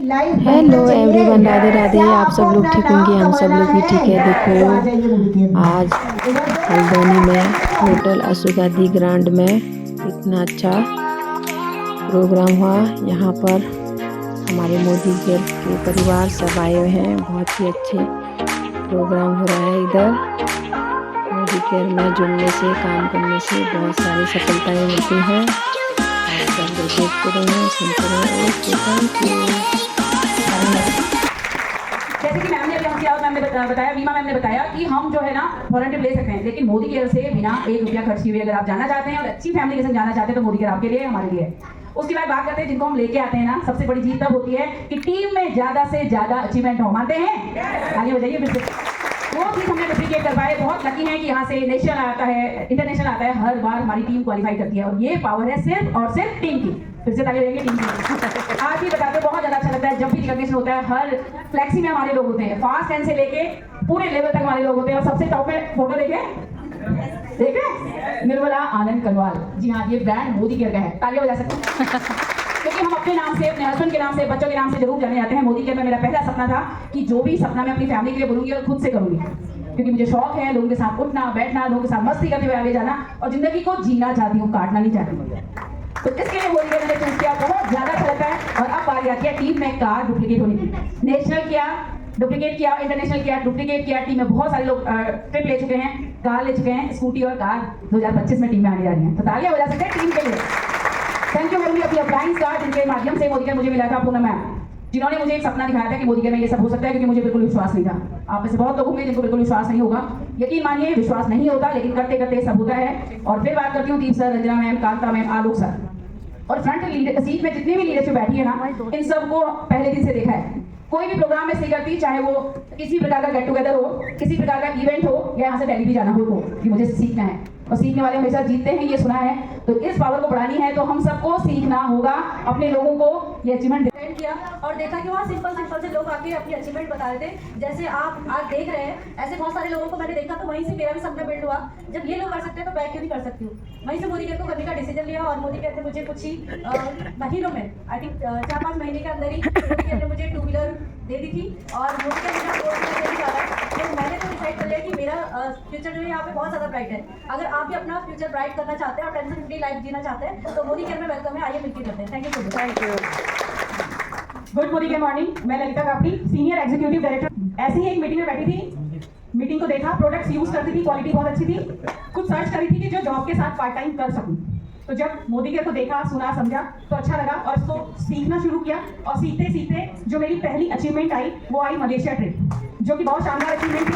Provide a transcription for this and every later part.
Hello everyone, Radhe Radhe. आप सब लोग ठीक होंगे, हम सब लोग भी ठीक है। देखो आज हल्द्वानी में होटल अशोका दी ग्रांड में इतना अच्छा प्रोग्राम हुआ। यहाँ पर हमारे मोदी केयर के परिवार सब आए हुए हैं। बहुत ही अच्छे प्रोग्राम हो रहा है इधर। मोदी केयर में जुड़ने से, काम करने से बहुत सारी सफलताएं मिलती हैं। आप सब लोग देखते रहें, सुनते रहें। Okay, thank you. जैसे कि मैम ने अभी मैम ने बताया, वीमा मैम ने बताया कि हम जो है ना फॉरेन ट्रिप ले सकते हैं, लेकिन मोदी केयर से बिना 1 रुपया खर्च किए अगर आप जाना चाहते हैं और अच्छी फैमिली के साथ जाना चाहते हैं तो मोदी केयर आपके लिए, हमारे लिए। उसके बाद बात करते हैं जिनको हम लेके आते हैं ना, सबसे बड़ी चीज तब होती है कि टीम में ज्यादा से ज्यादा अचीवमेंट हो। मानते हैं? आगे बताइए फिर से। वो चीज हमने डुप्लीकेट कर पाए। बहुत लकी है कि यहाँ से नेशनल आता है, इंटरनेशनल आता है, हर बार हमारी टीम क्वालिफाई करती है और ये पावर है सिर्फ और सिर्फ टीम की। फिर से ताली देंगे टीम की। आज भी बताते बहुत ज्यादा अच्छा लगता है जब भी रिकॉग्निशन होता है। हर फ्लैक्सी में हमारे लोग होते हैं, फास्ट एंड से लेके पूरे लेवल तक हमारे लोग होते हैं। और सबसे टॉप में फोटो देखे निर्मला आनंद कनवाल जी। हाँ, ये ब्रांड मोदी केयर का है। तालियां बजा सकते हैं क्योंकि हम अपने नाम से, अपने हस्बैंड के नाम से, बच्चों के नाम से जरूर जाने जाते हैं। मोदी केयर में मेरा पहला सपना था कि जो भी सपना मैं अपनी फैमिली के लिए बोलूंगी और खुद से करूंगी, क्योंकि मुझे शौक है लोगों के साथ उठना बैठना, लोगों के साथ मस्ती करते हुए आगे जाना और जिंदगी को जीना चाहती हूँ, काटना नहीं चाहती। तो इसके लिए मोदी केयर मैंने चूज किया। बहुत ज्यादा अच्छा लगता है। और अब बारी आती है टीम में कार डुप्लीकेट होने की। नेशनल किया, डुप्लीकेट किया, इंटरनेशनल किया, डुप्लीकेट किया। टीम में बहुत सारे लोग ट्रिप ले चुके हैं, कार ले चुके हैं, स्कूटी और कार 2025 में टीम में आने जा रही है। तो तालियां बजा सकते हैं टीम के लिए। Thank you very much. Appliance card जिनके माध्यम से मोदी केयर मुझे मिला था, पूनम मैम, जिन्होंने मुझे एक सपना दिखाया था कि मोदी केयर में ये सब हो सकता है, क्योंकि मुझे बिल्कुल विश्वास नहीं था। आप में से बहुत लोग होंगे जिनको बिल्कुल विश्वास नहीं होगा। यकीन मानिए, विश्वास नहीं होता, लेकिन करते करते सब होता है। और फिर बात करती हूँ Deep sir, Ranjana ma'am, Kanta ma'am, Alok sir और फ्रंट सीट में जितनी भी लीडरशिप बैठी है ना, इन सबको पहले दिन से देखा है। कोई भी प्रोग्राम में सही करती, चाहे वो किसी प्रकार का गेट टुगेदर हो, किसी प्रकार का इवेंट हो या यहाँ से दिल्ली भी जाना हो, कि मुझे सीखना है और सीखने वाले हमेशा जीतते हैं, ये सुना है। तो इस पावर को बढ़ानी है तो हम सबको सीखना होगा, अपने लोगों को ये अचीवमेंट किया और देखा कि वहाँ सिंपल से लोग आके अपनी अचीवमेंट बता रहे थे। जैसे आप आज देख रहे हैं, ऐसे बहुत सारे लोगों को मैंने देखा, तो वहीं से मेरा भी सपना बिल्ड हुआ। जब ये लोग कर सकते हैं तो मैं क्यों नहीं कर सकती हूँ। वहीं से मोदी केयर को करने का डिसीजन लिया और मोदी केयर ने मुझे कुछ ही महीनों में, आई थिंक 4-5 महीने के अंदर ही मोदी केयर ने मुझे 2 व्हीलर दे दी थी। और मोदी केयर मेरा 4 व्हीलर दे दिया था। तो मैंने तो डिसाइड कर लिया कि मेरा फ्यूचर जो है यहाँ पे बहुत ज़्यादा ब्राइट है। अगर आप भी अपना फ्यूचर ब्राइट करना चाहते हैं और टेंशन फ्री लाइफ जीना चाहते हैं तो मोदी केयर में वेलकम है। आइए मिलकर करते हैं। Thank you so much. Thank you. Good Modi care morning. मैं Lalita Kapadi, senior executive director. ऐसी ही एक मीटिंग में बैठी थी, मीटिंग को देखा, प्रोडक्ट्स यूज करती थी, क्वालिटी बहुत अच्छी थी। कुछ सर्च करी थी कि जो जॉब के साथ पार्ट टाइम कर सकूं। तो जब मोदी केयर को देखा, सुना, समझा तो अच्छा लगा और इसको सीखना शुरू किया। और सीखते सीखते जो मेरी पहली अचीवमेंट आई वो आई मलेशिया ट्रिप, जो कि बहुत शानदार अचीवमेंट थी।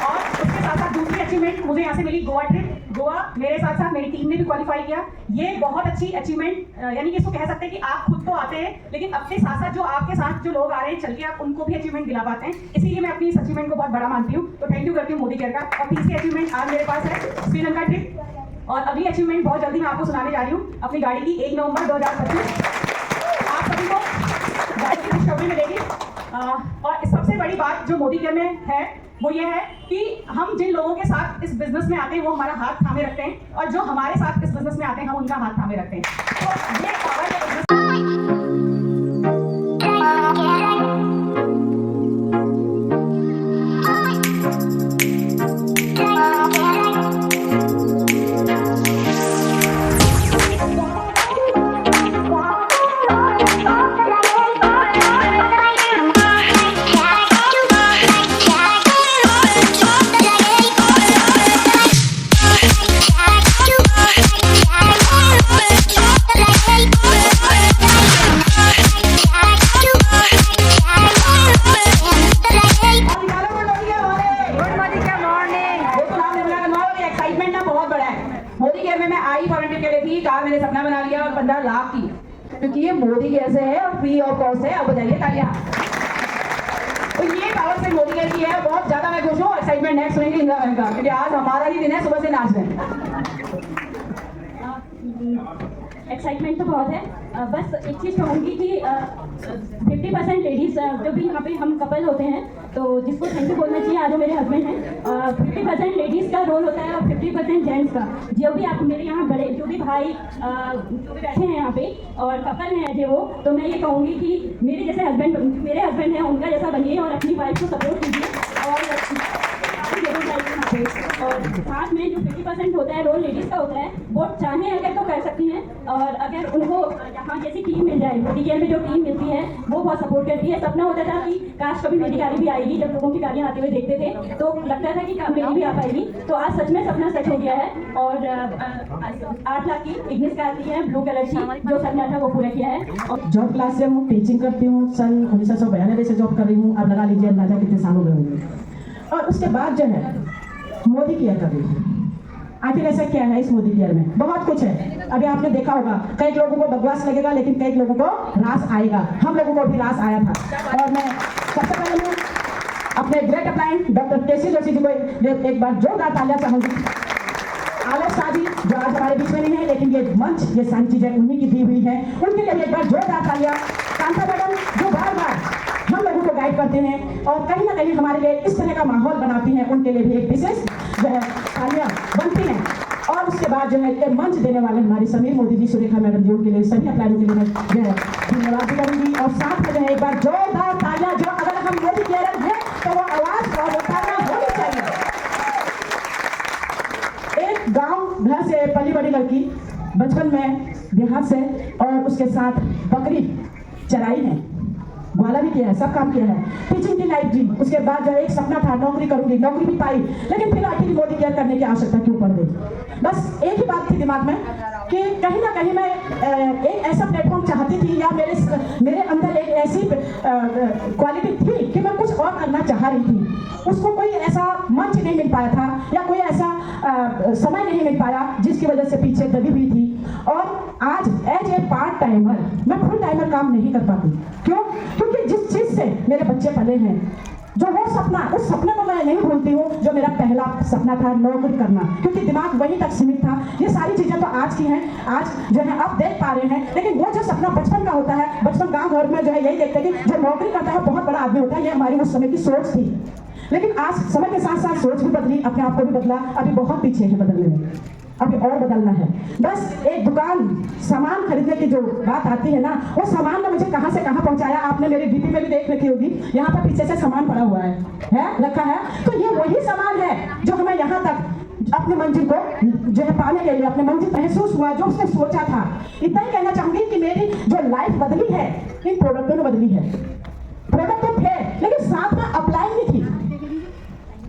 और उसके साथ साथ दूसरी अचीवमेंट मुझे यहाँ से मिली गोवा ट्रिप। गोवा मेरे साथ साथ मेरी टीम ने भी क्वालिफाई किया। ये बहुत अच्छी अचीवमेंट, यानी कि इसको कह सकते हैं कि आप खुद तो आते हैं, लेकिन अपने साथ साथ जो आपके साथ जो लोग आ रहे हैं चल के, आप उनको भी अचीवमेंट दिला पाते हैं। इसीलिए मैं अपनी इस अचीवमेंट को बहुत बड़ा मानती हूँ। तो थैंक यू करती हूँ मोदी केयर का। और तीसरी अचीवमेंट आज मेरे पास है श्रीलंका ट्रिप। और अगली अचीवमेंट बहुत जल्दी मैं आपको सुनाने जा रही हूँ, अपनी गाड़ी की 1 नवंबर 2025 आप सभी को गाड़ी की खुशखबरी मिलेगी। और सबसे बड़ी बात जो मोदी केयर में है वो ये है कि हम जिन लोगों के साथ इस बिजनेस में आते हैं वो हमारा हाथ थामे रखते हैं, और जो हमारे साथ इस बिजनेस में आते हैं हम उनका हाथ थामे रखते हैं। तो ये पावर है। कार मैंने सपना बना लिया और 15 लाख की, क्योंकि ये मोदी केयर से है और फ्री ऑफ कॉस्ट है। अब बताइए तालियां। तो ये पावर से मोदी केयर की है। बहुत ज्यादा मैं खुश हूँ। एक्साइटमेंट नेक्स्ट सुनेंगे इंदिरा गांधी का, क्योंकि आज हमारा ही दिन है, सुबह से नाच रहे हैं। एक्साइटमेंट तो बहुत है। बस एक चीज़ कहूँगी कि 50% लेडीज़ जो भी यहाँ पे हम कपल होते हैं तो जिसको थैंक यू बोलना चाहिए, आज जो मेरे हस्बैंड हैं, 50% लेडीज़ का रोल होता है और 50% जेंट्स का। जो भी आप मेरे यहाँ बड़े जो भी भाई जो भी बैठे हैं यहाँ पे और कपल हैं जो वो, तो मैं ये कहूँगी कि मेरे जैसे हस्बैंड मेरे हस्बैंड हैं उनका जैसा बनिए और अपनी वाइफ को सपोर्ट कीजिए और जरूर जाइए यहाँ पे। और साथ में जो 50% होता है रोल लेडीज़ का होता है, वो चाहें अगर तो कर सकती हैं और अगर उनको यहाँ जैसी टीम मिल जाए, मोदी केयर में जो टीम मिलती है वो बहुत सपोर्ट करती है। सपना होता था कि काश कभी मेरी गाड़ी भी आएगी, जब लोगों की गाड़ियाँ आते हुए देखते थे तो लगता था कि मेरी भी आ पाएगी, तो आज सच में सपना सच हो गया है। और 8 लाख की इग्निस कार ली है ब्लू कलर की, जो सपना था वो पूरा किया है। जॉब क्लास से हूँ, टीचिंग करती हूँ, सन 1992 से जॉब कर रही हूँ। अब लगा लीजिए अंदाजा कितने साल हो गए होंगे। और उसके बाद जो है मोदी केयर कर रही हूँ। आखिर ऐसा क्या है इस मोदी केयर में? बहुत कुछ है। अभी आपने देखा होगा, कई लोगों को बकवास लगेगा लेकिन कई लोगों को रास आएगा। हम लोगों को भी रास आया था। और मैं सबसे पहले मैं अपने ग्रेट अप्लायंट डॉक्टर केसी जोशी जी को एक बार जोरदार तालियां चाहूंगी। आलोक शाह जी जो आज हमारे बीच में नहीं है, लेकिन ये मंच, ये सारी चीजें उन्हीं की दी हुई है, उनके लिए भी एक बार जोरदार तालियां। कांता मैडम जो बार बार हम लोगों को गाइड करते हैं और कहीं ना कहीं हमारे लिए इस तरह का माहौल बनाती हैं, उनके लिए भी एक विशेष जो है तालियां बनती हैं। और उसके बाद जो है ये मंच देने वाले हमारी समीर मोदी जी, सुरेखा मैडम जी, उनके लिए सभी अप्लाइयों के लिए मैं जो है धन्यवाद भी करूंगी। और साथ में जो है एक बार जोरदार तालियां, जो अगर हम मोदी केयर हैं तो वो आवाज और तालियां होनी चाहिए। एक गांव घर से पली बड़ी लड़की बचपन में देहात से, और उसके साथ बकरी चराई है, ग्वाला भी किया है, सब काम किया है, टीचिंग की लाइफ जी। उसके बाद जो एक सपना था नौकरी करूंगी, नौकरी भी पाई, लेकिन फिर आखिर मोदी केयर करने की आवश्यकता क्यों पड़ गई? बस एक ही बात थी दिमाग में कि कहीं ना कहीं मैं एक ऐसा प्लेटफॉर्म चाहती थी, या मेरे अंदर एक ऐसी क्वालिटी थी कि मैं कुछ और करना चाह रही थी। उसको कोई ऐसा मंच नहीं मिल पाया था या कोई ऐसा समय नहीं मिल पाया जिसकी वजह से पीछे दबी हुई थी। और आज एज ए पार्ट टाइमर मैं फुल टाइमर काम नहीं कर पाती। क्यों? क्योंकि जिस चीज से मेरे बच्चे पले हैं, जो वो सपना, उस सपने को मैं नहीं भूलती हूँ जो मेरा पहला सपना था, नौकरी करना, क्योंकि दिमाग वहीं तक सीमित था। ये सारी चीजें तो आज की हैं, आज जो है आप देख पा रहे हैं, लेकिन वो जो सपना बचपन का होता है, बचपन गांव घर में जो है यही देखते हैं कि जो नौकरी करता है बहुत बड़ा आदमी होता है। ये हमारी उस समय की सोच थी, लेकिन आज समय के साथ साथ सोच भी बदली, अपने आप को भी बदला। अभी बहुत पीछे है बदलने में, अभी और बदलना है। बस एक दुकान सामान खरीदने की जो बात आती है ना, वो सामान ने मुझे कहां से कहां पहुंचाया, आपने मेरी डीपी में भी देख रखी होगी, यहाँ पर पीछे से सामान पड़ा हुआ है रखा है। तो ये वही सामान है जो हमें यहाँ तक अपने मंजिल को जो है पाने के लिए, अपने मंजिल महसूस हुआ जो उसने सोचा था। इतना ही कहना चाहूंगी कि मेरी जो लाइफ बदली है इन प्रोडक्टों ने बदली है। प्रोडक्ट तो थे लेकिन साथ में अप्लाई नहीं थी।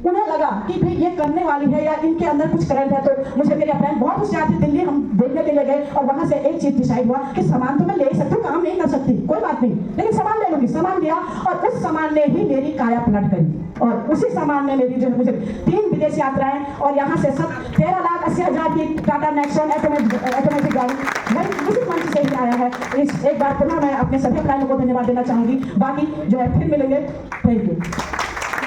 उन्हें लगा कि भाई ये करने वाली है या इनके अंदर कुछ करंट है, तो मुझे मेरे अपलाइन बहुत होशियार थी। दिल्ली हम देखने के लिए गए और वहां से एक चीज डिसाइड हुआ कि सामान तो मैं ले सकती हूँ, काम नहीं कर सकती, कोई बात नहीं, लेकिन सामान ले लूंगी। सामान लिया और उस सामान ने ही मेरी काया पलट करी। और उसी सामान ने मेरी जो है मुझे 3 विदेश यात्राएं और यहाँ से सब 13,80,000 की टाटा नेक्सॉन ऑटोमेटिक गाड़ी वही उसी मंच से ही आया है। एक बार पुनः मैं अपने सभी अपलाइनों को धन्यवाद देना चाहूंगी। बाकी जो है फिर मिलेंगे। Thank you.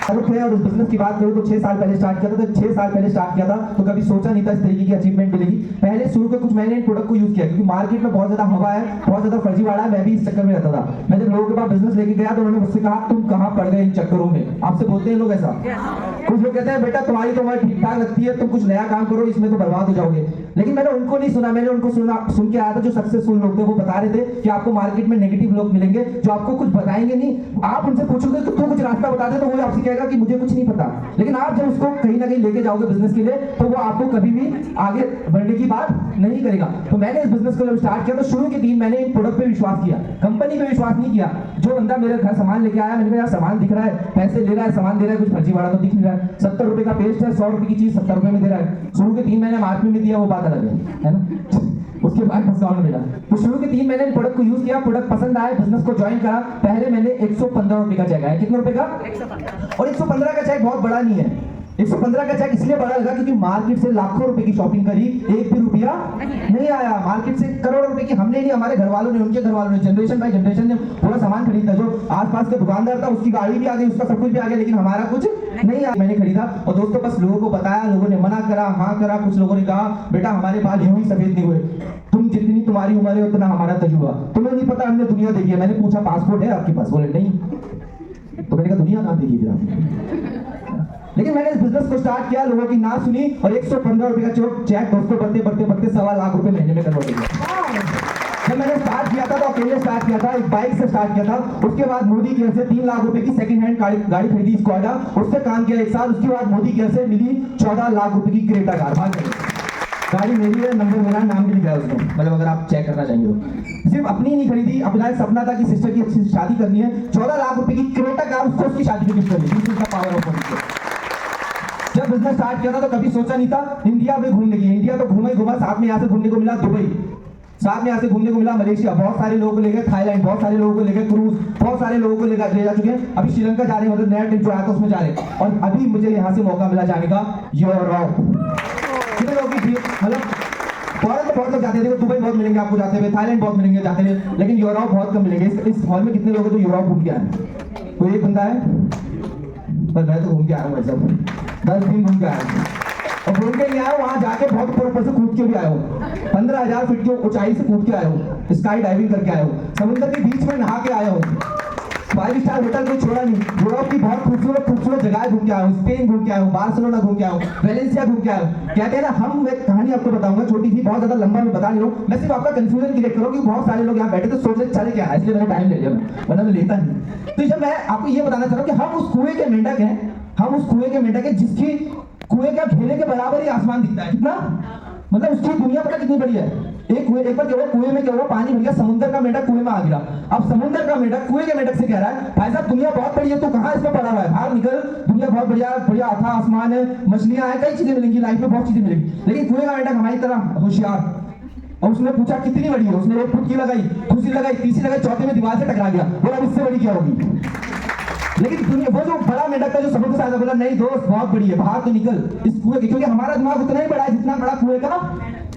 और उस बिजनेस की बात करूं तो 6 साल पहले स्टार्ट किया था। तो 6 साल पहले स्टार्ट किया था तो कभी सोचा नहीं था इस तरीके की अचीवमेंट मिलेगी। पहले शुरू के कुछ महीने इन प्रोडक्ट को यूज किया, क्योंकि मार्केट में बहुत ज्यादा हवा है, बहुत ज्यादा फर्जीवाड़ा है। मैं भी इस चक्कर में रहता था। मैं जब लोगों के पास बिजनेस लेके गया तो उन्होंने मुझसे कहा तुम कहाँ पड़ गए इन चक्करों में। आपसे बोलते हैं लोग ऐसा, कुछ लोग कहते हैं बेटा तुम्हारी तो हमारी ठीक ठाक लगती है, तुम कुछ नया काम करो, इसमें तो बर्बाद हो जाओगे। लेकिन मैंने उनको नहीं सुना, मैंने उनको सुन के आया था जो सक्सेसफुल लोग थे। वो बता रहे थे कि आपको मार्केट में नेगेटिव लोग मिलेंगे जो आपको कुछ बताएंगे नहीं। आप उनसे पूछोगे कि तू कुछ रास्ता बता दे, तो वो आपसे कहेगा कि मुझे कुछ नहीं पता। लेकिन आप जब उसको कहीं ना कहीं लेके जाओगे बिजनेस के लिए, तो वो आपको कभी भी आगे बढ़ने की बात नहीं करेगा। तो मैंने इस बिजनेस को जब स्टार्ट किया तो शुरू के दिन मैंने इन प्रोडक्ट पे विश्वास किया, कंपनी पे विश्वास नहीं किया। जो बंदा मेरे घर सामान लेके आया, मैंने कहा यार सामान दिख रहा है, पैसे ले रहा है, सामान दे रहा है, कुछ फर्जीवाड़ा तो दिख नहीं रहा है। 70 रुपए का पेस्ट है, 100 रुपए की चीज 70 रुपए में दे रहा है। शुरू के 3 महीने मार्केट में दिया, वो बात अलग है ना। उसके बाद डिस्काउंट मिला। तो शुरू के 3 महीने प्रोडक्ट को यूज किया, प्रोडक्ट पसंद आया, बिजनेस को ज्वाइन करा। पहले मैंने 115 रुपए का चेक आया। कितने रुपए का? 115। और 115 का चेक बहुत बड़ा नहीं है। 115 का चेक इसलिए बड़ा लगा क्योंकि मार्केट से लाखों रुपए की शॉपिंग करी, एक भी रुपया नहीं आया। मार्केट से करोड़ों रुपए की हमने नहीं, हमारे घर वालों ने, उनके घर वालों ने, जनरेशन बाय जनरेशन ने पूरा सामान खरीदा। जो आसपास का दुकानदार था उसकी गाड़ी भी आ गई, उसका सब कुछ भी आ गया, लेकिन हमारा कुछ नहीं आया। मैंने खरीदा और दोस्तों बस लोगों को बताया, लोगों ने मना करा, हाँ करा, कुछ लोगों ने कहा बेटा हमारे बाल यूं ही सफेद नहीं हुए। तुम जितनी तुम्हारी उम्र है उतना हमारा तजुर्बा। तुम्हें नहीं पता हमने दुनिया देखी है। मैंने पूछा पासपोर्ट है आपके पास? बोले नहीं। तो मैंने कहा दुनिया कहाँ देखी फिर आपने? लेकिन मैंने इस बिजनेस को स्टार्ट किया, लोगों की ना सुनी और 115 रुपए का चेक दोस्तों बढ़ते 1.25 लाख रुपए महीने में कन्वर्ट हो गया। जब मैंने स्टार्ट किया था तो अकेले स्टार्ट किया था, एक बाइक से स्टार्ट किया था। उसके बाद मोदी केयर से 3 लाख रुपए की सेकंड हैंड गाड़ी खरीदी स्क्वाडा, उससे काम किया 1 साल। उसके बाद मोदी केयर से मिली 14 लाख रुपए की क्रेटा कार। गाड़ी मेरी है, नंबर मेरा, नाम भी लिखा है उसमें, मतलब अगर आप चेक करना चाहेंगे तो। सिर्फ अपनी नहीं खरीदी, अपना एक सपना था कि सिस्टर की अच्छी शादी करनी है, 14 लाख रुपए की क्रेटा कार उसको उसकी शादी में गिफ्ट करनी। This is the power of money. जब बिजनेस स्टार्ट किया था तो कभी सोचा नहीं था इंडिया में घूमने की। इंडिया तो घूमा ही घूमा, साथ में यहाँ से घूमने को मिला दुबई, साथ में यहाँ से घूमने को मिला मलेशिया, बहुत सारे लोगों को लेकर थाईलैंड, बहुत सारे लोगों को लेकर क्रूज, बहुत सारे लोगों को लेकर ले जा चुके हैं। अभी श्रीलंका जा रहे हैं, मतलब नया ट्रिप जो आया था उसमें जा रहे हैं। और अभी मुझे यहाँ से मौका मिला जाने का यूरोप। कितने लोगों की मतलब फॉरेन तो बहुत लोग जाते थे, दुबई बहुत मिलेंगे आपको जाते हुए, थाईलैंड बहुत मिलेंगे जाते हुए, लेकिन यूरोप बहुत कम मिलेंगे। इस हॉल में कितने लोग हैं जो यूरोप घूम के आए? कोई एक बंदा है? पर मैं तो घूम के आया हूँ, सब 10 दिन घूम के आया हूँ। और घूम के नहीं आया हूँ, वहाँ जाके बहुत ऊपर से कूद के भी आया हूँ। 15,000 फीट की ऊंचाई से कूद के आया हूँ, स्काई डाइविंग करके आया हूँ, समुद्र के बीच में नहा के आया हूँ। 5 स्टार होटल को छोड़ा नहीं, यूरोप की बहुत खूबसूरत जगह घूम के आया हूँ, स्पेन घूम के आया हूँ, बार्सिलोना घूम के आया हूँ, वेलेंसिया घूम के आया हूँ। कहते हैं ना, हम एक कहानी आपको बताऊंगा छोटी सी, बहुत ज्यादा लंबा मैं बता नहीं रहा हूँ, मैं सिर्फ आपका कंफ्यूजन क्रिएट करूँ कि बहुत सारे लोग यहाँ बैठे तो सोच रहे चले क्या है, इसलिए मैंने टाइम ले लिया, वरना मैं लेता नहीं। तो जब मैं आपको ये बताना चाह रहा हूँ कि हम उस कुएं के मेंढक हैं, हम उस कुएं के मेंढक हैं जिसकी कुएं का घेरे के बराबर ही आसमान दिखता है। कितना मतलब उसकी दुनिया पता कितनी बड़ी है। एक बार क्या हुआ, कुएं में क्या हुआ, पानी भर गया, समुद्र का मेंढक कुएं में आ गिरा। अब समुद्र का मेंढक कुएं के मेंढक से कह रहा है, भाई साहब दुनिया बहुत बड़ी है, तो कहाँ इसमें पड़ा हुआ है, बाहर निकल, दुनिया बहुत बढ़िया था, आसमान है, मछलियां हैं, कई चीजें मिलेंगी लाइफ में, बहुत चीजें मिलेंगी। लेकिन कुएं का मेंढक हमारी तरह होशियार, और उसने पूछा कितनी बड़ी है, उसने 1 फुट की लगाई, दूसरी लगाई, तीसरी लगाई, चौथे में दीवार से टकरा गया, बोला इससे बड़ी क्या होगी। लेकिन दुनिया वो जो बड़ा मेंढक था जो समुद्र से आया, बोला नहीं दोस्त बहुत बड़ी है, बाहर तो निकल इस कुएं की, क्योंकि हमारा दिमाग उतना ही बड़ा है जितना बड़ा कुएं का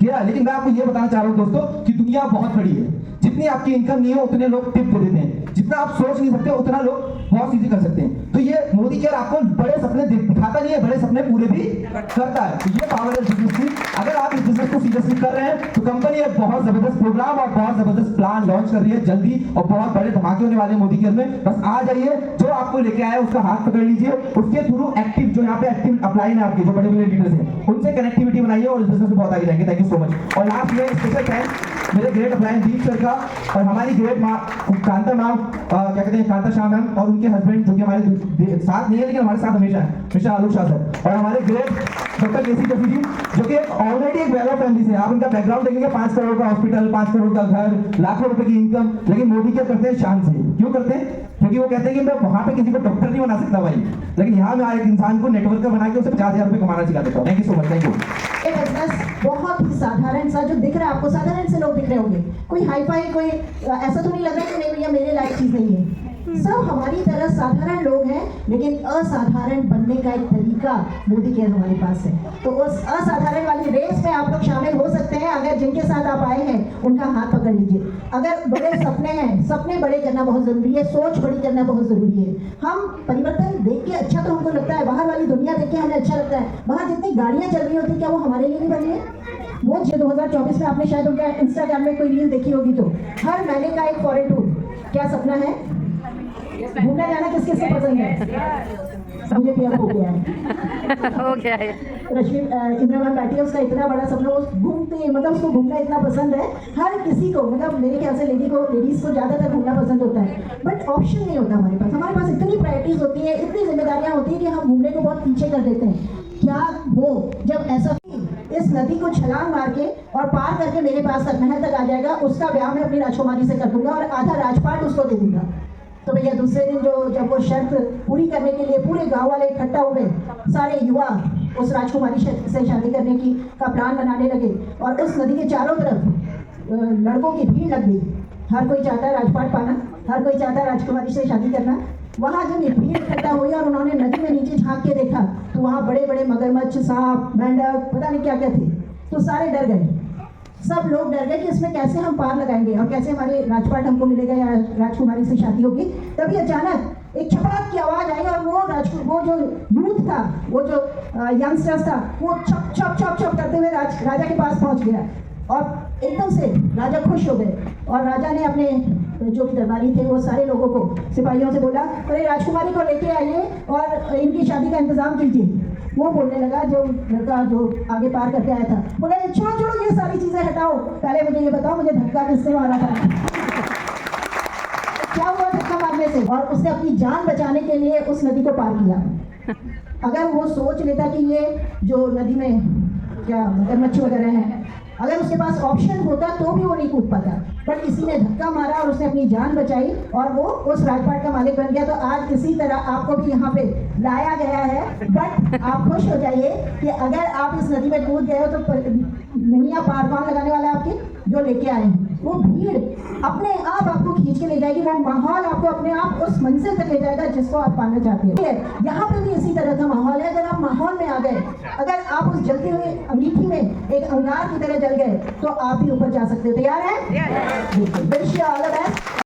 घेरा। लेकिन मैं आपको ये बताना चाह रहा हूँ दोस्तों कि दुनिया बहुत बड़ी है। जितनी आपकी इनकम नहीं हो उतने लोग टिप दे देते हैं, जितना आप सोच नहीं सकते उतना लोग बहुत चीजें कर सकते हैं। तो ये मोदी केयर आपको बड़े सपने दिखाता नहीं है, बड़े सपने पूरे भी करता है। तो ये पावर है बिजनेस की। अगर आप इस बिजनेस को सीरियसली कर रहे हैं तो कंपनी एक बहुत जबरदस्त प्रोग्राम और बहुत जबरदस्त प्लान लॉन्च कर रही है जल्दी, और बहुत बड़े धमाके होने वाले हैं मोदी केयर में। बस आ जाइए, जो आपको लेके आया उसका हाथ पकड़ लीजिए, उसके थ्रू एक्टिव जो यहाँ पे एक्टिव अपलाइन है आपके जो बड़े बड़े लीडर्स हैं उनसे कनेक्टिविटी बनाइए और इस बिजनेस में बहुत आगे जाएंगे। Thank you so much. और लास्ट में स्पेशल थैंक्स मेरे ग्रेट अपलाइन दीप सर का और हमारी ग्रेट माँ कांता मैम, क्या कहते हैं कांता शाह मैम, और उनके हस्बैंड जो कि हमारे साथ नहीं है लेकिन हमारे साथ हमेशा है, मिस्टर आलोक शाह सर, और हमारे ग्रेट डॉक्टर केसी कफी जी जो कि ऑलरेडी एक वेल ऑफ फैमिली से। आप उनका बैकग्राउंड देखेंगे, 5 करोड़ का हॉस्पिटल, 5 करोड़ का घर, लाखों रुपए की इनकम, लेकिन मोदी क्या करते हैं शान से। क्यों करते हैं? क्योंकि वो कहते हैं कि मैं वहां पे किसी को डॉक्टर नहीं बना सकता भाई, लेकिन यहाँ मैं एक इंसान को नेटवर्क बना के उसे 50,000 रुपए कमाना सिखा देता हूँ। Thank you so much. Thank you. ये बिजनेस बहुत ही साधारण सा जो दिख रहा है आपको, साधारण से लोग दिख रहे होंगे, कोई हाई फाई, कोई ऐसा तो नहीं लग रहा कि नहीं भैया मेरे लायक चीज नहीं है। सब हमारी तरह साधारण लोग हैं, लेकिन असाधारण बनने का एक तरीका मोदी केयर हमारे पास है। तो उस असाधारण वाली रेस में आप लोग शामिल हो सकते हैं। अगर जिनके साथ आप आए हैं उनका हाथ पकड़ लीजिए। अगर बड़े सपने हैं, सपने बड़े करना बहुत जरूरी है, सोच बड़ी करना बहुत जरूरी है। हम परिवर्तन देख के अच्छा तो हमको लगता है, बाहर वाली दुनिया देख के हमें अच्छा लगता है, बाहर जितनी गाड़ियां चल रही होती क्या वो हमारे लिए नहीं बनी है? वो 2024 में आपने शायद उनका इंस्टाग्राम में कोई रील देखी होगी, तो हर महीने का एक फॉरेन टूर। क्या सपना है? घूमने जाना किस किस को पसंद है? मुझे भी अब हो गया है। हो गया है। रश्मि इंदिरा मैम बैठी है, उसका इतना बड़ा सपना, वो घूमते मतलब उसको घूमना इतना पसंद है। हर किसी को, मतलब मेरे ख्याल से लेडीज को ज़्यादातर घूमना पसंद होता है, बट ऑप्शन नहीं होता हमारे पास। हमारे पास इतनी प्रायोरिटीज होती है, इतनी जिम्मेदारियां होती है कि हम घूमने को बहुत पीछे कर देते हैं। क्या वो जब ऐसा इस नदी को छलांग मार के और पार करके मेरे पास तक महल तक आ जाएगा, उसका ब्याह मैं अपनी राजकुमारी से कर दूंगा और आधा राजपाट उसको दे दूंगा। तो भैया दूसरे दिन जब वो शर्त पूरी करने के लिए पूरे गांव वाले इकट्ठा हुए, सारे युवा उस राजकुमारी से शादी करने का प्लान बनाने लगे, और उस नदी के चारों तरफ लड़कों की भीड़ लग गई। हर कोई चाहता है राजपाट पाना, हर कोई चाहता है राजकुमारी से शादी करना। वहाँ जब ये भीड़ इकट्ठा हुई और उन्होंने नदी में नीचे झांक के देखा तो वहाँ बड़े बड़े मगरमच्छ, सांप, मेंढक, पता नहीं क्या क्या थे। तो सारे डर गए, सब लोग डर गए कि इसमें कैसे हम पार लगाएंगे और कैसे हमारे राजपाट हमको मिलेगा या राजकुमारी से शादी होगी। तभी अचानक एक छपड़ाक की आवाज आई और वो जो यूथ था, वो जो यंगस्टर्स था, वो छप छप छप छप करते हुए राजा के पास पहुंच गया। और एकदम से राजा खुश हो गए और राजा ने अपने जो भी दरबारी थे वो सारे लोगों को सिपाहियों से बोला, अरे राजकुमारी को लेके आइए और इनकी शादी का इंतजाम कीजिए। वो बोलने लगा, जो लड़का जो आगे पार करके आया था, बोला छोड़ो छोड़ो ये सारी चीजें हटाओ, पहले मुझे ये बताओ मुझे धक्का किससे मारा था। क्या हुआ धक्का मारने से? और उसने अपनी जान बचाने के लिए उस नदी को पार किया। अगर वो सोच लेता कि ये जो नदी में क्या मगरमच्छ वगैरह है, अगर उसके पास ऑप्शन होता तो भी वो नहीं कूद पाता, पर किसी ने धक्का मारा और उसने अपनी जान बचाई और वो उस राजपाट का मालिक बन गया। तो आज इसी तरह आपको भी यहाँ पे लाया गया है, बट आप खुश हो जाइए कि अगर आप इस नदी में कूद गए हो तो नैया पार कौन लगाने वाला है? आपके जो लेके आए हैं। वो भीड़ अपने आप आपको खींच के ले जाएगी, वो माहौल आपको अपने आप उस मंजिल तक ले जाएगा जिसको आप पाना चाहते हो। यहाँ पे भी इसी तरह का माहौल है। अगर आप माहौल में आ गए, अगर आप उस जलती हुई अंगीठी में एक अंगार की तरह जल गए तो आप भी ऊपर जा सकते हो। तैयार हैं? बिल्कुल। Wish you all the best.